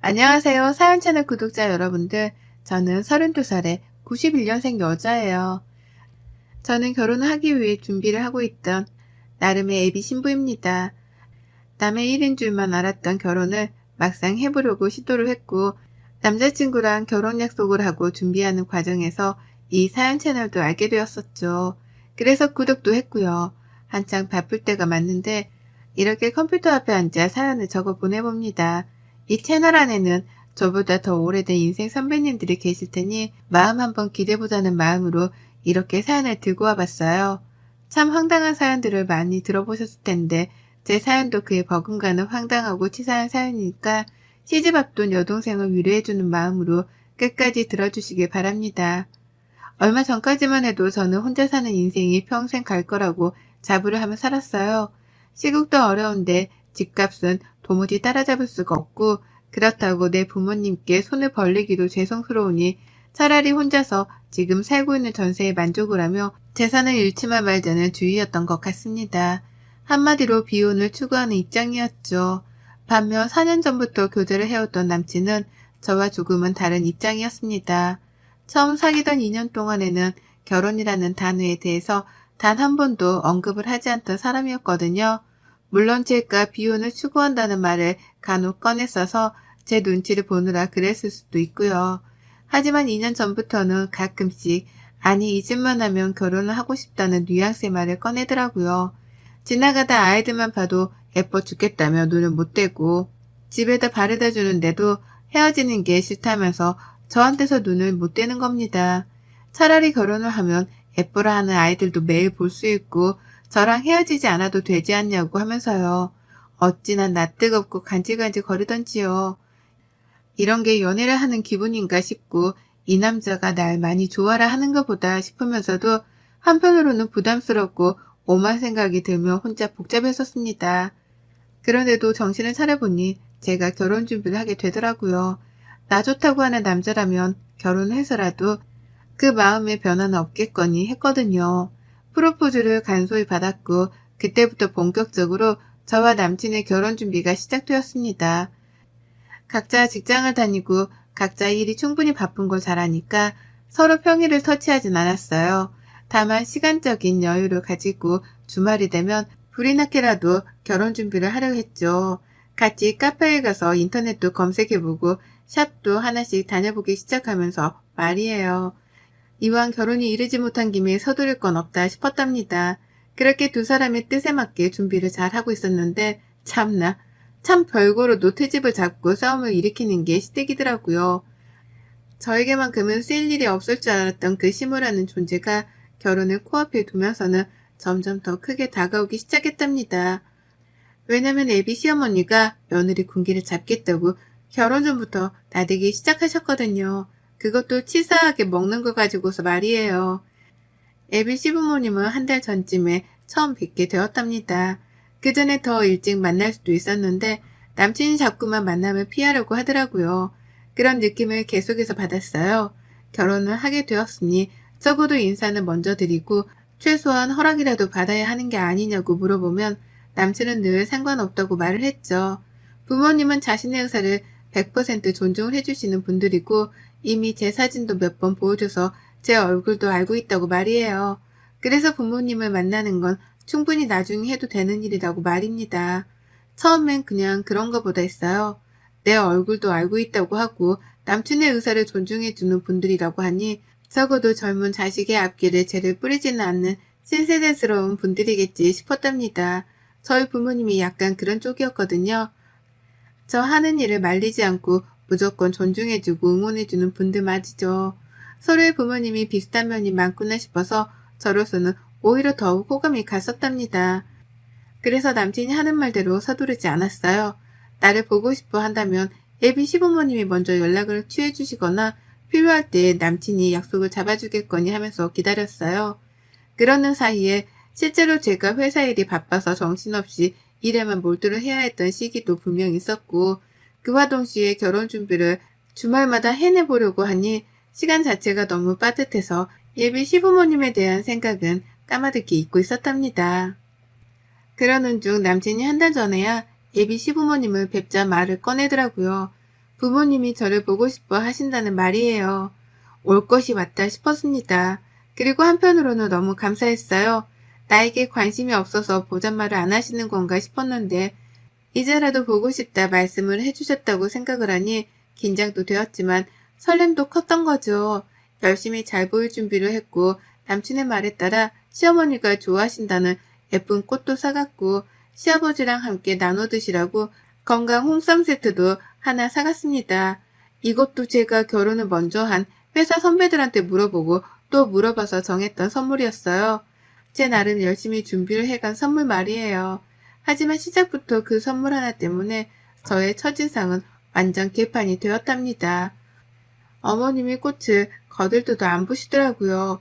안녕하세요. 사연 채널 구독자 여러분들. 저는 32살의 91년생 여자예요. 저는 결혼을 하기 위해 준비를 하고 있던 나름의 예비 신부입니다. 남의 일인 줄만 알았던 결혼을 막상 해보려고 시도를 했고, 남자친구랑 결혼 약속을 하고 준비하는 과정에서 이 사연 채널도 알게 되었었죠. 그래서 구독도 했고요. 한창 바쁠 때가 맞는데 이렇게 컴퓨터 앞에 앉아 사연을 적어 보내봅니다. 이 채널 안에는 저보다 더 오래된 인생 선배님들이 계실 테니 마음 한번 기대보자는 마음으로 이렇게 사연을 들고 와봤어요. 참 황당한 사연들을 많이 들어보셨을 텐데 제 사연도 그에 버금가는 황당하고 치사한 사연이니까 시집 앞둔 여동생을 위로해주는 마음으로 끝까지 들어주시길 바랍니다. 얼마 전까지만 해도 저는 혼자 사는 인생이 평생 갈 거라고 자부를 하며 살았어요. 시국도 어려운데 집값은 도무지 따라잡을 수가 없고 그렇다고 내 부모님께 손을 벌리기도 죄송스러우니 차라리 혼자서 지금 살고 있는 전세에 만족을 하며 재산을 잃지만 말자는 주의였던 것 같습니다. 한마디로 비혼을 추구하는 입장이었죠. 반면 4년 전부터 교제를 해왔던 남친은 저와 조금은 다른 입장이었습니다. 처음 사귀던 2년 동안에는 결혼이라는 단어에 대해서 단 한 번도 언급을 하지 않던 사람이었거든요. 물론 제가 비혼을 추구한다는 말을 간혹 꺼냈어서 제 눈치를 보느라 그랬을 수도 있고요. 하지만 2년 전부터는 가끔씩 아니 이쯤만 하면 결혼을 하고 싶다는 뉘앙스의 말을 꺼내더라고요. 지나가다 아이들만 봐도 예뻐 죽겠다며 눈을 못 떼고 집에다 바래다 주는데도 헤어지는 게 싫다면서 저한테서 눈을 못 떼는 겁니다. 차라리 결혼을 하면 예쁘라 하는 아이들도 매일 볼 수 있고 저랑 헤어지지 않아도 되지 않냐고 하면서요. 어찌나 낯뜨겁고 간질간질 거리던지요. 이런 게 연애를 하는 기분인가 싶고 이 남자가 날 많이 좋아라 하는 것보다 싶으면서도 한편으로는 부담스럽고 오만 생각이 들며 혼자 복잡했었습니다. 그런데도 정신을 차려보니 제가 결혼 준비를 하게 되더라고요. 나 좋다고 하는 남자라면 결혼해서라도 그 마음의 변화는 없겠거니 했거든요. 프로포즈를 간소히 받았고 그때부터 본격적으로 저와 남친의 결혼 준비가 시작되었습니다. 각자 직장을 다니고 각자 일이 충분히 바쁜 걸 잘 아니까 서로 평일을 터치하진 않았어요. 다만 시간적인 여유를 가지고 주말이 되면 불이 나게라도 결혼 준비를 하려 했죠. 같이 카페에 가서 인터넷도 검색해보고 샵도 하나씩 다녀보기 시작하면서 말이에요. 이왕 결혼이 이르지 못한 김에 서두를 건 없다 싶었답니다. 그렇게 두 사람의 뜻에 맞게 준비를 잘 하고 있었는데 참나 참 별거로도 트집을 잡고 싸움을 일으키는 게 시댁이더라고요. 저에게만큼은 쓰일 일이 없을 줄 알았던 그 시무라는 존재가 결혼을 코앞에 두면서는 점점 더 크게 다가오기 시작했답니다. 왜냐면 애비 시어머니가 며느리 군기를 잡겠다고 결혼 전부터 나대기 시작하셨거든요. 그것도 치사하게 먹는 거 가지고서 말이에요. 애비 시부모님은 한 달 전쯤에 처음 뵙게 되었답니다. 그 전에 더 일찍 만날 수도 있었는데 남친이 자꾸만 만남을 피하려고 하더라고요. 그런 느낌을 계속해서 받았어요. 결혼을 하게 되었으니 적어도 인사는 먼저 드리고 최소한 허락이라도 받아야 하는 게 아니냐고 물어보면 남친은 늘 상관없다고 말을 했죠. 부모님은 자신의 의사를 100% 존중을 해주시는 분들이고 이미 제 사진도 몇 번 보여줘서 제 얼굴도 알고 있다고 말이에요. 그래서 부모님을 만나는 건 충분히 나중에 해도 되는 일이라고 말입니다. 처음엔 그냥 그런 거보다 했어요. 내 얼굴도 알고 있다고 하고 남친의 의사를 존중해주는 분들이라고 하니 적어도 젊은 자식의 앞길에 죄를 뿌리지는 않는 신세대스러운 분들이겠지 싶었답니다. 저희 부모님이 약간 그런 쪽이었거든요. 저 하는 일을 말리지 않고 무조건 존중해주고 응원해주는 분들 맞이죠. 서로의 부모님이 비슷한 면이 많구나 싶어서 저로서는 오히려 더욱 호감이 갔었답니다. 그래서 남친이 하는 말대로 서두르지 않았어요. 나를 보고 싶어 한다면 예비 시부모님이 먼저 연락을 취해주시거나 필요할 때 남친이 약속을 잡아주겠거니 하면서 기다렸어요. 그러는 사이에 실제로 제가 회사 일이 바빠서 정신없이 일에만 몰두를 해야 했던 시기도 분명 있었고 그와 동시에 결혼 준비를 주말마다 해내보려고 하니 시간 자체가 너무 빠듯해서 예비 시부모님에 대한 생각은 까마득히 잊고 있었답니다. 그러는 중 남친이 한 달 전에야 예비 시부모님을 뵙자 말을 꺼내더라고요. 부모님이 저를 보고 싶어 하신다는 말이에요. 올 것이 왔다 싶었습니다. 그리고 한편으로는 너무 감사했어요. 나에게 관심이 없어서 보잔말을 안 하시는 건가 싶었는데 이제라도 보고 싶다 말씀을 해주셨다고 생각을 하니 긴장도 되었지만 설렘도 컸던 거죠. 열심히 잘 보일 준비를 했고 남친의 말에 따라 시어머니가 좋아하신다는 예쁜 꽃도 사갔고 시아버지랑 함께 나눠 드시라고 건강 홍삼 세트도 하나 사갔습니다. 이것도 제가 결혼을 먼저 한 회사 선배들한테 물어보고 또 물어봐서 정했던 선물이었어요. 제 나름 열심히 준비를 해간 선물 말이에요. 하지만 시작부터 그 선물 하나 때문에 저의 첫인상은 완전 개판이 되었답니다. 어머님이 꽃을 거들떠도 안 보시더라고요.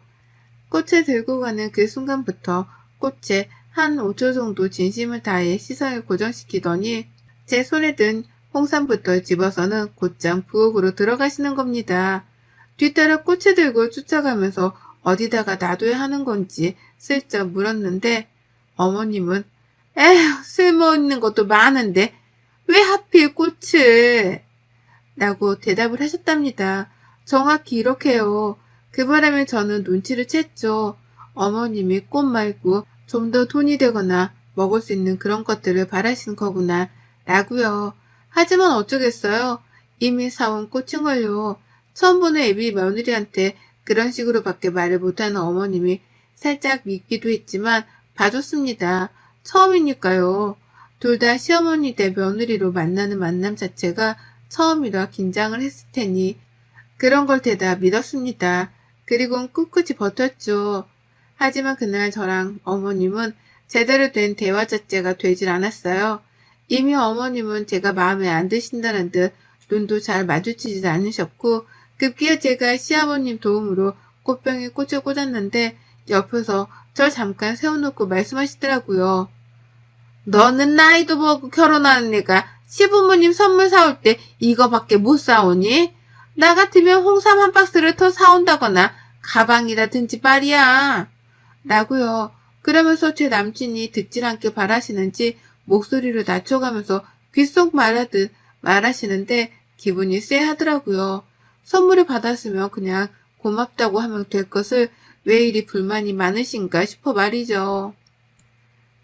꽃을 들고 가는 그 순간부터 꽃에 한 5초 정도 진심을 다해 시선을 고정시키더니 제 손에 든 홍삼부터 집어서는 곧장 부엌으로 들어가시는 겁니다. 뒤따라 꽃을 들고 쫓아가면서 어디다가 놔둬야 하는 건지 슬쩍 물었는데 어머님은 에휴 쓸모있는 것도 많은데 왜 하필 꽃을 라고 대답을 하셨답니다. 정확히 이렇게요. 그 바람에 저는 눈치를 챘죠. 어머님이 꽃 말고 좀 더 돈이 되거나 먹을 수 있는 그런 것들을 바라시는 거구나 라고요. 하지만 어쩌겠어요. 이미 사온 꽃인걸요. 처음 보는 애비 며느리한테 그런 식으로밖에 말을 못하는 어머님이 살짝 밉기도 했지만 봐줬습니다. 처음이니까요. 둘 다 시어머니 대 며느리로 만나는 만남 자체가 처음이라 긴장을 했을 테니 그런 걸 대다 믿었습니다. 그리고는 꿋꿋이 버텼죠. 하지만 그날 저랑 어머님은 제대로 된 대화 자체가 되질 않았어요. 이미 어머님은 제가 마음에 안 드신다는 듯 눈도 잘 마주치지 않으셨고 급기야 제가 시아버님 도움으로 꽃병에 꽃을 꽂았는데 옆에서 절 잠깐 세워놓고 말씀하시더라고요. 너는 나이도 먹고 결혼하는 애가 시부모님 선물 사올 때 이거밖에 못 사오니? 나 같으면 홍삼 한 박스를 더 사온다거나 가방이라든지 말이야. 라고요. 그러면서 제 남친이 듣질 않게 바라시는지 목소리를 낮춰가면서 귓속 말하듯 말하시는데 기분이 쎄하더라고요. 선물을 받았으면 그냥 고맙다고 하면 될 것을 왜 이리 불만이 많으신가 싶어 말이죠.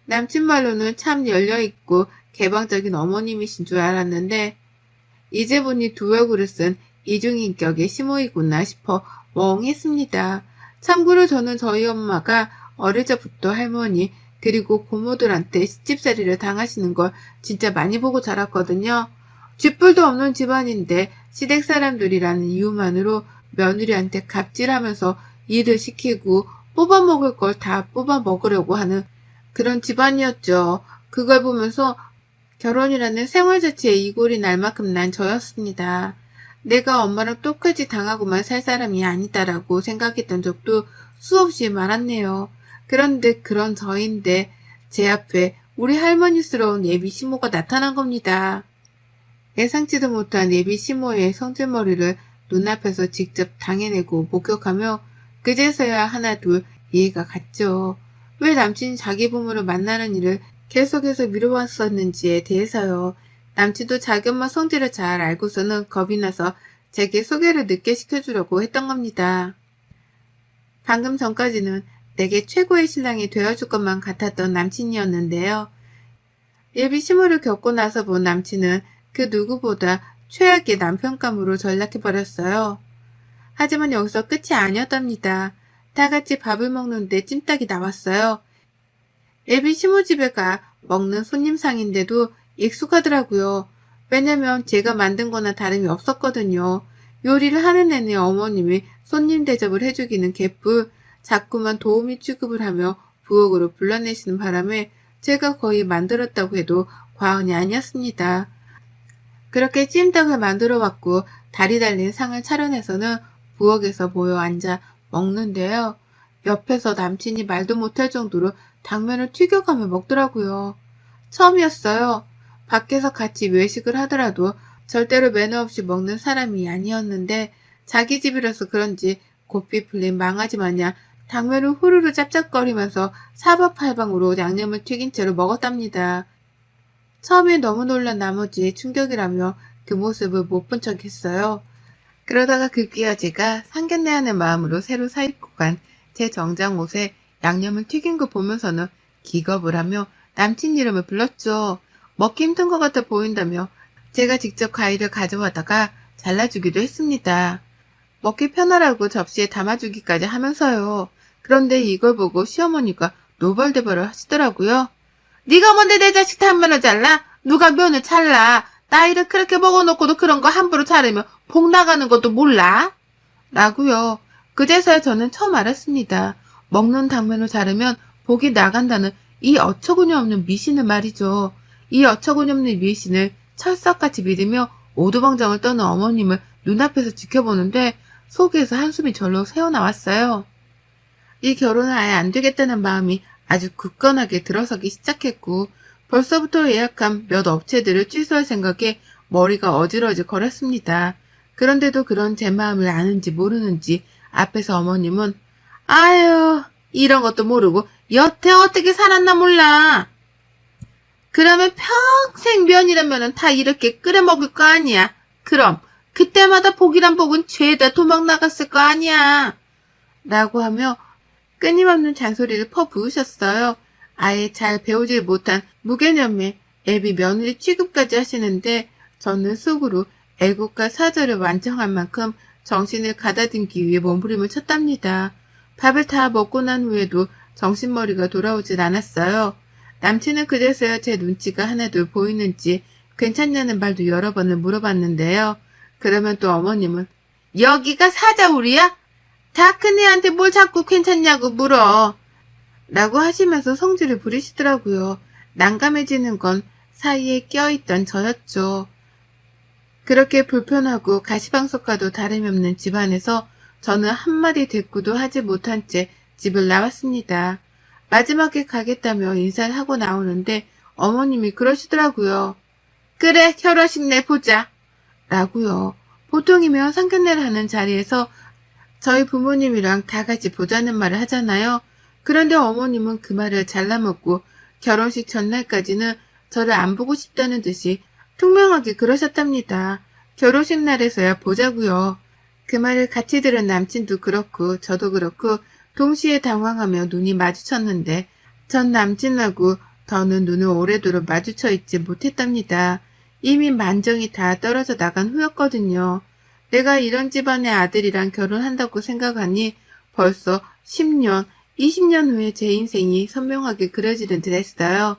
남친 말로는 참 열려있고 개방적인 어머님이신 줄 알았는데 이제 보니 두 얼굴을 쓴 이중인격의 시모이구나 싶어 멍했습니다. 참고로 저는 저희 엄마가 어릴 적부터 할머니 그리고 고모들한테 시집살이를 당하시는 걸 진짜 많이 보고 자랐거든요. 쥐뿔도 없는 집안인데 시댁 사람들이라는 이유만으로 며느리한테 갑질하면서 일을 시키고 뽑아먹을 걸 다 뽑아먹으려고 하는 그런 집안이었죠. 그걸 보면서 결혼이라는 생활 자체에 이골이 날 만큼 난 저였습니다. 내가 엄마랑 똑같이 당하고만 살 사람이 아니다라고 생각했던 적도 수없이 많았네요. 그런데 그런 저인데 제 앞에 우리 할머니스러운 예비 시모가 나타난 겁니다. 예상치도 못한 예비 시모의 성질머리를 눈앞에서 직접 당해내고 목격하며 그제서야 하나둘 이해가 갔죠. 왜 남친이 자기 부모를 만나는 일을 계속해서 미뤄왔었는지에 대해서요. 남친도 자기 엄마 성질을 잘 알고서는 겁이 나서 제게 소개를 늦게 시켜주려고 했던 겁니다. 방금 전까지는 내게 최고의 신랑이 되어줄 것만 같았던 남친이었는데요. 예비 시모를 겪고 나서 본 남친은 그 누구보다 최악의 남편감으로 전락해버렸어요. 하지만 여기서 끝이 아니었답니다. 다 같이 밥을 먹는데 찜닭이 나왔어요. 예비 시모 집에 가 먹는 손님상인데도 익숙하더라고요. 왜냐면 제가 만든 거나 다름이 없었거든요. 요리를 하는 내내 어머님이 손님 대접을 해주기는 개뿔 자꾸만 도우미 취급을 하며 부엌으로 불러내시는 바람에 제가 거의 만들었다고 해도 과언이 아니었습니다. 그렇게 찜닭을 만들어 왔고 다리 달린 상을 차려내서는 부엌에서 모여 앉아 먹는데요. 옆에서 남친이 말도 못할 정도로 당면을 튀겨가며 먹더라고요. 처음이었어요. 밖에서 같이 외식을 하더라도 절대로 매너 없이 먹는 사람이 아니었는데 자기 집이라서 그런지 고삐 풀린 망아지 마냥 당면을 후루루 짭짭거리면서 사방팔방으로 양념을 튀긴 채로 먹었답니다. 처음에 너무 놀란 나머지 충격이라며 그 모습을 못 본 척했어요. 그러다가 급기야 제가 상견례하는 마음으로 새로 사입고 간 제 정장 옷에 양념을 튀긴 거 보면서는 기겁을 하며 남친 이름을 불렀죠. 먹기 힘든 것 같아 보인다며 제가 직접 과일을 가져와다가 잘라주기도 했습니다. 먹기 편하라고 접시에 담아주기까지 하면서요. 그런데 이걸 보고 시어머니가 노발대발을 하시더라고요. 네가 뭔데 내 자식 단면을 잘라? 누가 면을 잘라? 나이를 그렇게 먹어놓고도 그런 거 함부로 자르면 복 나가는 것도 몰라? 라고요. 그제서야 저는 처음 알았습니다. 먹는 당면을 자르면 복이 나간다는 이 어처구니 없는 미신을 말이죠. 이 어처구니 없는 미신을 철석같이 믿으며 오두방정을 떠는 어머님을 눈앞에서 지켜보는데 속에서 한숨이 절로 새어나왔어요. 이 결혼은 아예 안 되겠다는 마음이 아주 굳건하게 들어서기 시작했고 벌써부터 예약한 몇 업체들을 취소할 생각에 머리가 어지러지 거렸습니다. 그런데도 그런 제 마음을 아는지 모르는지 앞에서 어머님은 아유 이런 것도 모르고 여태 어떻게 살았나 몰라. 그러면 평생 면이라면 다 이렇게 끓여 먹을 거 아니야. 그럼 그때마다 복이란 복은 죄다 도망 나갔을 거 아니야. 라고 하며 끊임없는 잔소리를 퍼부으셨어요. 아예 잘 배우질 못한 무개념의 애비 며느리 취급까지 하시는데 저는 속으로 애국과 사절을 완성한 만큼 정신을 가다듬기 위해 몸부림을 쳤답니다. 밥을 다 먹고 난 후에도 정신머리가 돌아오질 않았어요. 남친은 그제서야 제 눈치가 하나도 보이는지 괜찮냐는 말도 여러 번을 물어봤는데요. 그러면 또 어머님은 여기가 사자울이야? 다 큰 애한테 뭘 자꾸 괜찮냐고 물어. 라고 하시면서 성질을 부리시더라고요. 난감해지는 건 사이에 껴있던 저였죠. 그렇게 불편하고 가시방석과도 다름이 없는 집안에서 저는 한마디 대꾸도 하지 못한 채 집을 나왔습니다. 마지막에 가겠다며 인사를 하고 나오는데 어머님이 그러시더라고요. 그래 결혼식 내 보자. 라고요. 보통이면 상견례를 하는 자리에서 저희 부모님이랑 다 같이 보자는 말을 하잖아요. 그런데 어머님은 그 말을 잘라먹고 결혼식 전날까지는 저를 안 보고 싶다는 듯이 투명하게 그러셨답니다. 결혼식 날에서야 보자고요. 그 말을 같이 들은 남친도 그렇고 저도 그렇고 동시에 당황하며 눈이 마주쳤는데 전 남친하고 더는 눈을 오래도록 마주쳐 있지 못했답니다. 이미 만정이 다 떨어져 나간 후였거든요. 내가 이런 집안의 아들이랑 결혼한다고 생각하니 벌써 10년, 20년 후에 제 인생이 선명하게 그려지는 듯 했어요.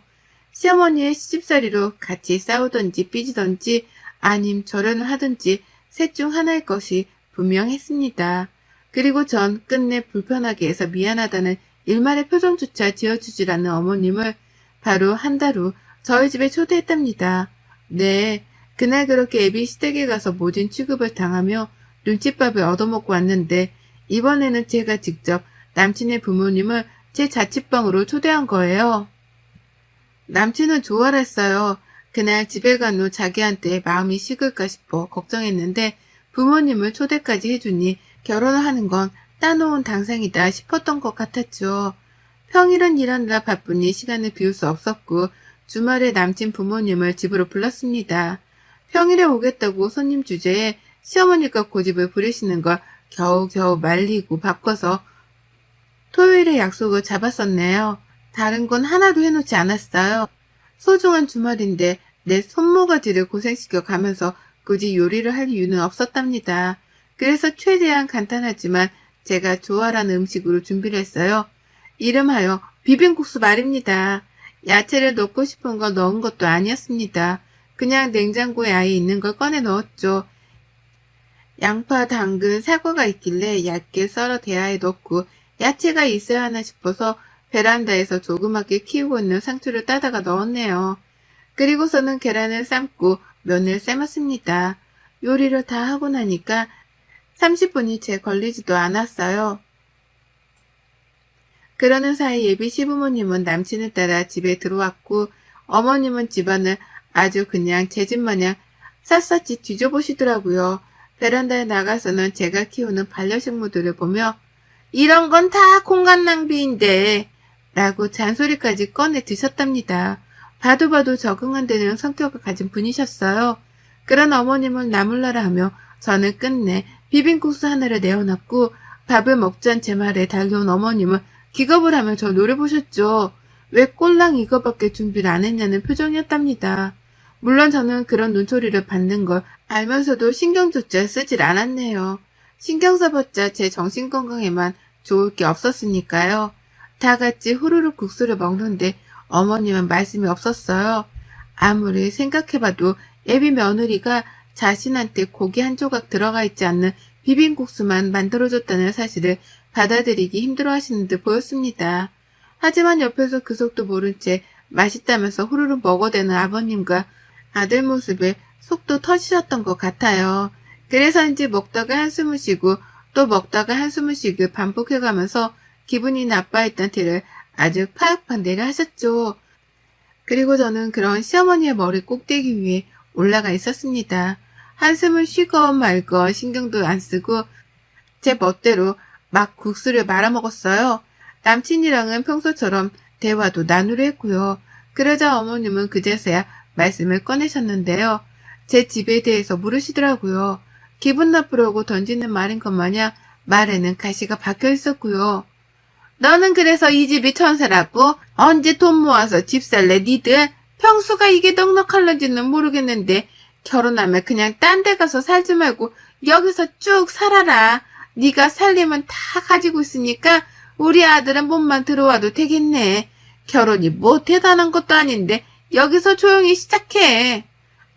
시어머니의 시집살이로 같이 싸우던지 삐지던지 아님 절연을 하든지 셋 중 하나일 것이 분명했습니다. 그리고 전 끝내 불편하게 해서 미안하다는 일말의 표정조차 지어주질 않는 어머님을 바로 한 달 후 저희 집에 초대했답니다. 네, 그날 그렇게 애비 시댁에 가서 모진 취급을 당하며 눈칫밥을 얻어먹고 왔는데 이번에는 제가 직접 남친의 부모님을 제 자취방으로 초대한 거예요. 남친은 좋아라 했어요. 그날 집에 간 후 자기한테 마음이 식을까 싶어 걱정했는데 부모님을 초대까지 해주니 결혼을 하는 건 따놓은 당상이다 싶었던 것 같았죠. 평일은 일하느라 바쁘니 시간을 비울 수 없었고 주말에 남친 부모님을 집으로 불렀습니다. 평일에 오겠다고 손님 주제에 시어머니가 고집을 부리시는 걸 겨우겨우 말리고 바꿔서 토요일에 약속을 잡았었네요. 다른 건 하나도 해놓지 않았어요. 소중한 주말인데 내 손모가지를 고생시켜 가면서 굳이 요리를 할 이유는 없었답니다. 그래서 최대한 간단하지만 제가 좋아하는 음식으로 준비를 했어요. 이름하여 비빔국수 말입니다. 야채를 넣고 싶은 걸 넣은 것도 아니었습니다. 그냥 냉장고에 아예 있는 걸 꺼내 넣었죠. 양파, 당근, 사과가 있길래 얇게 썰어 대야에 넣고 야채가 있어야 하나 싶어서 베란다에서 조그맣게 키우고 있는 상추를 따다가 넣었네요. 그리고서는 계란을 삶고 면을 삶았습니다. 요리를 다 하고 나니까 30분이 채 걸리지도 않았어요. 그러는 사이 예비 시부모님은 남친을 따라 집에 들어왔고 어머님은 집안을 아주 그냥 제 집 마냥 샅샅이 뒤져보시더라고요. 베란다에 나가서는 제가 키우는 반려식물들을 보며 이런 건 다 공간 낭비인데 라고 잔소리까지 꺼내 드셨답니다. 봐도 봐도 적응 안 되는 성격을 가진 분이셨어요. 그런 어머님을 나몰라라 하며 저는 끝내 비빔국수 하나를 내어놨고 밥을 먹자는 제 말에 달려온 어머님은 기겁을 하며 저 노려보셨죠. 왜 꼴랑 이거밖에 준비를 안 했냐는 표정이었답니다. 물론 저는 그런 눈초리를 받는 걸 알면서도 신경조차 쓰질 않았네요. 신경 써봤자 제 정신건강에만 좋을 게 없었으니까요. 다 같이 후루룩 국수를 먹는데 어머님은 말씀이 없었어요. 아무리 생각해봐도 애비 며느리가 자신한테 고기 한 조각 들어가 있지 않는 비빔국수만 만들어줬다는 사실을 받아들이기 힘들어 하시는 듯 보였습니다. 하지만 옆에서 그 속도 모른 채 맛있다면서 후루룩 먹어대는 아버님과 아들 모습에 속도 터지셨던 것 같아요. 그래서인지 먹다가 한숨을 쉬고 또 먹다가 한숨을 쉬고 반복해가면서 기분이 나빠했던 티를 아주 파악판 내려 하셨죠. 그리고 저는 그런 시어머니의 머리 꼭대기 위에 올라가 있었습니다. 한숨을 쉬건 말건 신경도 안 쓰고 제 멋대로 막 국수를 말아먹었어요. 남친이랑은 평소처럼 대화도 나누려 했고요. 그러자 어머님은 그제서야 말씀을 꺼내셨는데요. 제 집에 대해서 물으시더라고요. 기분 나쁘려고 던지는 말인 것 마냥 말에는 가시가 박혀 있었고요. 너는 그래서 이 집이 천사라고? 언제 돈 모아서 집 살래 니들? 평수가 이게 넉넉할런지는 모르겠는데 결혼하면 그냥 딴 데 가서 살지 말고 여기서 쭉 살아라. 네가 살림은 다 가지고 있으니까 우리 아들은 몸만 들어와도 되겠네. 결혼이 뭐 대단한 것도 아닌데 여기서 조용히 시작해.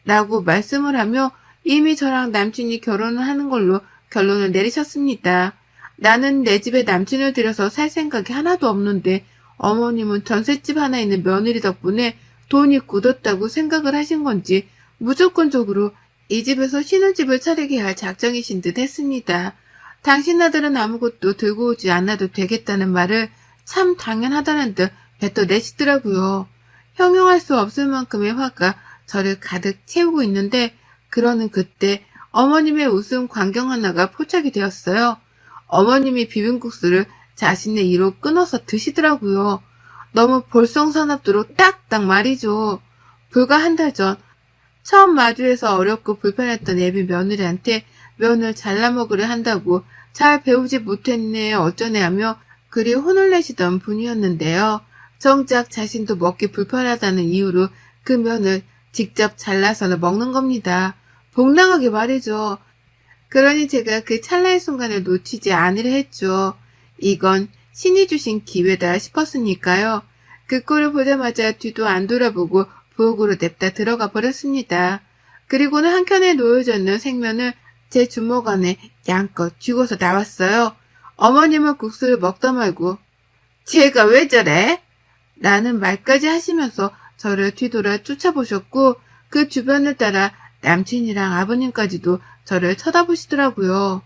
라고 말씀을 하며 이미 저랑 남친이 결혼을 하는 걸로 결론을 내리셨습니다. 나는 내 집에 남친을 들여서 살 생각이 하나도 없는데 어머님은 전셋집 하나 있는 며느리 덕분에 돈이 굳었다고 생각을 하신 건지 무조건적으로 이 집에서 신혼집을 차리게 할 작정이신 듯 했습니다. 당신 아들은 아무것도 들고 오지 않아도 되겠다는 말을 참 당연하다는 듯 뱉어내시더라고요. 형용할 수 없을 만큼의 화가 저를 가득 채우고 있는데 그러는 그때 어머님의 웃음 광경 하나가 포착이 되었어요. 어머님이 비빔국수를 자신의 이로 끊어서 드시더라고요. 너무 볼썽사납도록 딱딱 말이죠. 불과 한 달 전 처음 마주해서 어렵고 불편했던 애비 며느리한테 면을 잘라 먹으려 한다고 잘 배우지 못했네 어쩌네 하며 그리 혼을 내시던 분이었는데요. 정작 자신도 먹기 불편하다는 이유로 그 면을 직접 잘라서 먹는 겁니다. 복랑하게 말이죠. 그러니 제가 그 찰나의 순간을 놓치지 않으려 했죠. 이건 신이 주신 기회다 싶었으니까요. 그 꼴을 보자마자 뒤도 안 돌아보고 부엌으로 냅다 들어가 버렸습니다. 그리고는 한켠에 놓여져 있는 생면을 제 주먹 안에 양껏 쥐고서 나왔어요. 어머님은 국수를 먹다 말고 쟤가 왜 저래? 라는 말까지 하시면서 저를 뒤돌아 쫓아보셨고 그 주변을 따라 남친이랑 아버님까지도 저를 쳐다보시더라고요.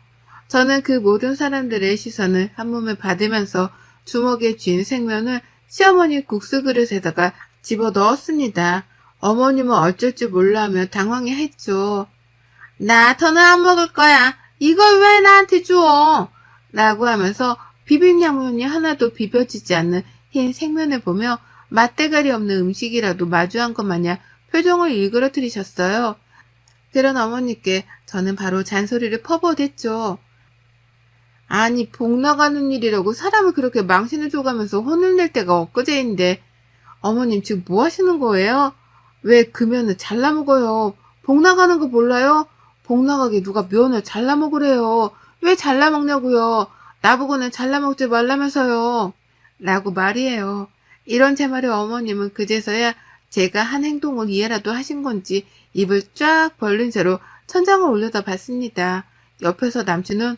저는 그 모든 사람들의 시선을 한 몸에 받으면서 주먹에 쥔 생면을 시어머니 국수 그릇에다가 집어 넣었습니다. 어머님은 어쩔 줄 몰라 하며 당황해 했죠. 나 더는 안 먹을 거야. 이걸 왜 나한테 줘? 라고 하면서 비빔양면이 하나도 비벼지지 않는 흰 생면을 보며 맛대가리 없는 음식이라도 마주한 것 마냥 표정을 일그러뜨리셨어요. 그런 어머니께 저는 바로 잔소리를 퍼부어댔죠. 아니 복 나가는 일이라고 사람을 그렇게 망신을 줘가면서 혼을 낼 때가 엊그제인데 어머님 지금 뭐 하시는 거예요? 왜 그 면을 잘라 먹어요? 복 나가는 거 몰라요? 복 나가게 누가 면을 잘라 먹으래요? 왜 잘라 먹냐고요? 나보고는 잘라 먹지 말라면서요. 라고 말이에요. 이런 제 말에 어머님은 그제서야 제가 한 행동을 이해라도 하신 건지 입을 쫙 벌린 채로 천장을 올려다 봤습니다. 옆에서 남친은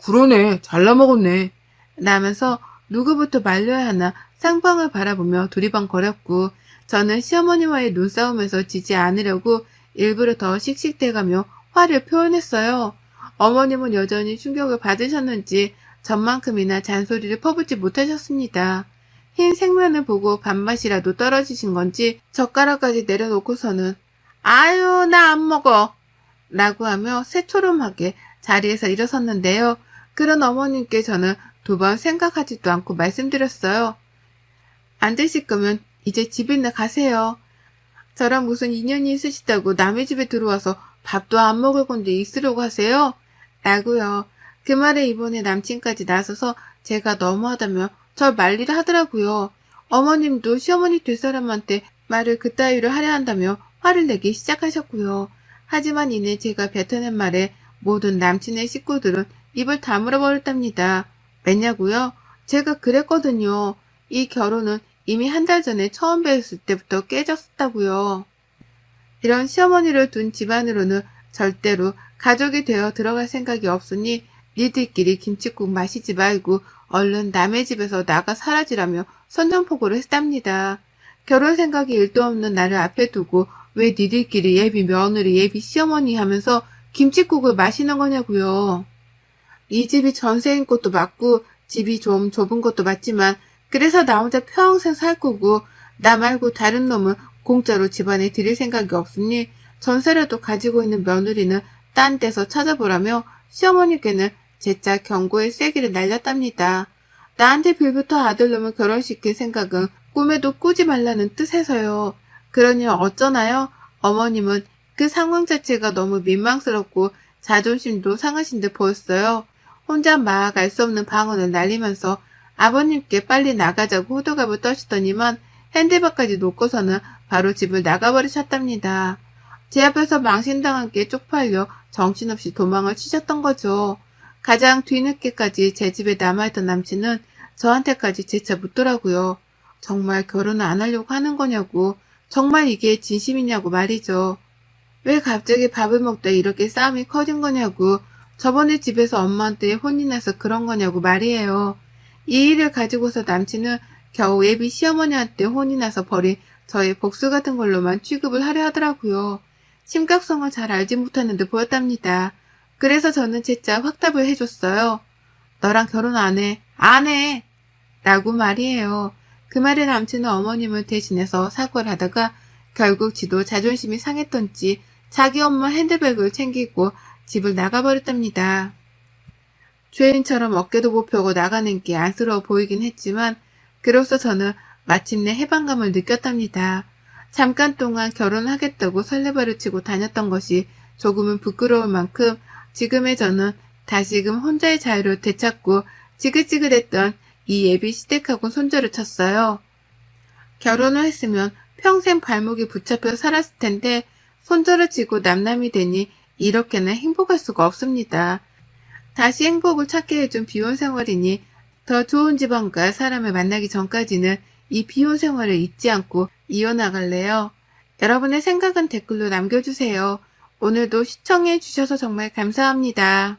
그러네 잘라 먹었네 라면서 누구부터 말려야 하나 쌍방을 바라보며 두리번거렸고 저는 시어머니와의 눈싸움에서 지지 않으려고 일부러 더 씩씩대가며 화를 표현했어요. 어머님은 여전히 충격을 받으셨는지 전만큼이나 잔소리를 퍼붓지 못하셨습니다. 흰 생면을 보고 밥맛이라도 떨어지신 건지 젓가락까지 내려놓고서는 아유 나 안 먹어 라고 하며 새초롬하게 자리에서 일어섰는데요. 그런 어머님께 저는 두 번 생각하지도 않고 말씀드렸어요. 안 드실 거면 이제 집이나 가세요. 저랑 무슨 인연이 있으시다고 남의 집에 들어와서 밥도 안 먹을 건데 있으려고 하세요? 라고요. 그 말에 이번에 남친까지 나서서 제가 너무하다며 절 말리를 하더라고요. 어머님도 시어머니 될 사람한테 말을 그따위로 하려 한다며 화를 내기 시작하셨고요. 하지만 이내 제가 뱉어낸 말에 모든 남친의 식구들은 입을 다물어 버렸답니다. 왜냐고요? 제가 그랬거든요. 이 결혼은 이미 한 달 전에 처음 뵀을 때부터 깨졌었다고요. 이런 시어머니를 둔 집안으로는 절대로 가족이 되어 들어갈 생각이 없으니 니들끼리 김칫국 마시지 말고 얼른 남의 집에서 나가 사라지라며 선전포고를 했답니다. 결혼 생각이 일도 없는 나를 앞에 두고 왜 니들끼리 예비 며느리 예비 시어머니 하면서 김칫국을 마시는 거냐고요. 이 집이 전세인 것도 맞고 집이 좀 좁은 것도 맞지만 그래서 나 혼자 평생 살 거고 나 말고 다른 놈은 공짜로 집안에 들일 생각이 없으니 전세라도 가지고 있는 며느리는 딴 데서 찾아보라며 시어머니께는 재차 경고의 쐐기를 날렸답니다. 나한테 빌부터 아들놈을 결혼시킬 생각은 꿈에도 꾸지 말라는 뜻에서요. 그러니 어쩌나요? 어머님은 그 상황 자체가 너무 민망스럽고 자존심도 상하신 듯 보였어요. 혼자 막 알 수 없는 방언을 날리면서 아버님께 빨리 나가자고 호들갑을 떠시더니만 핸드바까지 놓고서는 바로 집을 나가버리셨답니다. 제 앞에서 망신당한 게 쪽팔려 정신없이 도망을 치셨던 거죠. 가장 뒤늦게까지 제 집에 남아있던 남친은 저한테까지 재차 묻더라고요. 정말 결혼을 안 하려고 하는 거냐고, 정말 이게 진심이냐고 말이죠. 왜 갑자기 밥을 먹다 이렇게 싸움이 커진 거냐고, 저번에 집에서 엄마한테 혼이 나서 그런 거냐고 말이에요. 이 일을 가지고서 남친은 겨우 예비 시어머니한테 혼이 나서 버린 저의 복수 같은 걸로만 취급을 하려 하더라고요. 심각성을 잘 알지 못하는 듯 보였답니다. 그래서 저는 재차 확답을 해줬어요. 너랑 결혼 안 해. 안 해! 라고 말이에요. 그 말에 남친은 어머님을 대신해서 사과를 하다가 결국 지도 자존심이 상했던지 자기 엄마 핸드백을 챙기고 집을 나가버렸답니다. 죄인처럼 어깨도 못 펴고 나가는 게 안쓰러워 보이긴 했지만 그로써 저는 마침내 해방감을 느꼈답니다. 잠깐 동안 결혼하겠다고 설레발을 치고 다녔던 것이 조금은 부끄러울 만큼 지금의 저는 다시금 혼자의 자유를 되찾고 지긋지긋했던 이 예비 시댁하고 손절을 쳤어요. 결혼을 했으면 평생 발목이 붙잡혀 살았을 텐데 손절을 치고 남남이 되니 이렇게는 행복할 수가 없습니다. 다시 행복을 찾게 해준 비혼 생활이니 더 좋은 집안과 사람을 만나기 전까지는 이 비혼 생활을 잊지 않고 이어나갈래요. 여러분의 생각은 댓글로 남겨주세요. 오늘도 시청해 주셔서 정말 감사합니다.